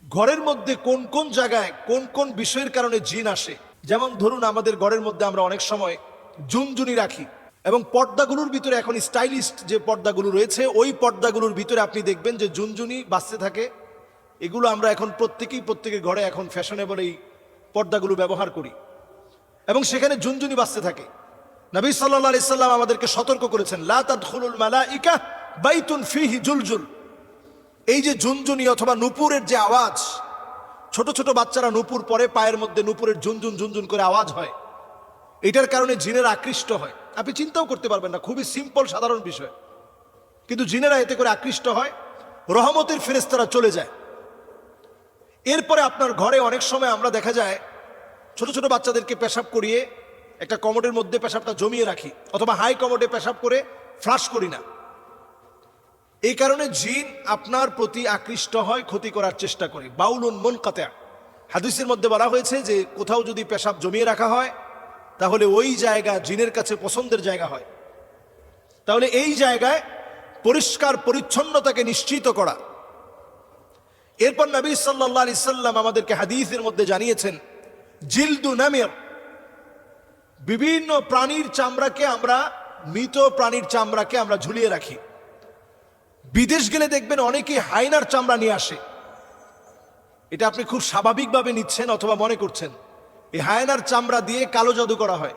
ঘরের মধ্যে কোন কোন জায়গায় কোন কোন বিষয়ের কারণে জিন আসে। যেমন ধরুন, আমাদের ঘরের মধ্যে আমরা অনেক সময় ঝুনঝুনি রাখি, এবং পর্দাগুলোর ভিতরে এখন স্টাইলিস্ট যে পর্দাগুলো রয়েছে, ওই পর্দাগুলোর ভিতরে আপনি দেখবেন যে ঝুনঝুনি বাজতে থাকে। এগুলো আমরা এখন প্রত্যেকের ঘরে এখন ফ্যাশনেবল এই পর্দাগুলো ব্যবহার করি, এবং সেখানে ঝুনঝুনি বাজতে থাকে। নবী সাল্লাল্লাহু আলাইহি সাল্লাম আমাদেরকে সতর্ক করেছেন, লা তাদখুলুল মালাইকা বাইতুন ফিহি জুলজুল। এই যে ঝুনঝুনি অথবা নুপুরের যে আওয়াজ, ছোট ছোট বাচ্চারা নুপুর পরে, পায়ের মধ্যে নুপুরের ঝুনঝুন ঝুনঝুন করে আওয়াজ হয়, এটার কারণে জিনেরা আকৃষ্ট হয়। আপনি চিন্তাও করতে পারবেন না, খুবই সিম্পল সাধারণ বিষয়, কিন্তু জিনেরা এতে করে আকৃষ্ট হয়, রহমতের ফেরেশতারা চলে যায়। এরপরে আপনার ঘরে অনেক সময় আমরা দেখা যায় ছোট ছোট বাচ্চাদেরকে পেশাব করিয়ে একটা কমোডের মধ্যে পেশাবটা জমিয়ে রাখি, অথবা হাই কমোডে পেশাব করে ফ্লাশ করি না। এই কারণে জিন আপনার প্রতি আকৃষ্ট হয়, ক্ষতি করার চেষ্টা করে। বাউলুন মুনকাতা, হাদিসের মধ্যে বলা হয়েছে যে কোথাও যদি পেশাব জমিয়ে রাখা হয় তাহলে ওই জায়গা জিনের কাছে পছন্দের জায়গা হয়। তাহলে এই জায়গায় পরিষ্কার পরিচ্ছন্নতাকে নিশ্চিত করা। এরপর নবী সাল্লাল্লাহু আলাইহি সাল্লাম আমাদেরকে হাদিসের মধ্যে জানিয়েছেন, জিলদু নামির, বিভিন্ন প্রাণীর চামড়াকে আমরা, মৃত প্রাণীর চামড়াকে আমরা ঝুলিয়ে রাখি। বিদেশ গেলে দেখবেন অনেকে হায়নার চামড়া নিয়ে আসে। এটা আপনি খুব স্বাভাবিকভাবে নিচ্ছেন অথবা মনে করছেন এই হায়নার চামড়া দিয়ে কালো জাদু করা হয়।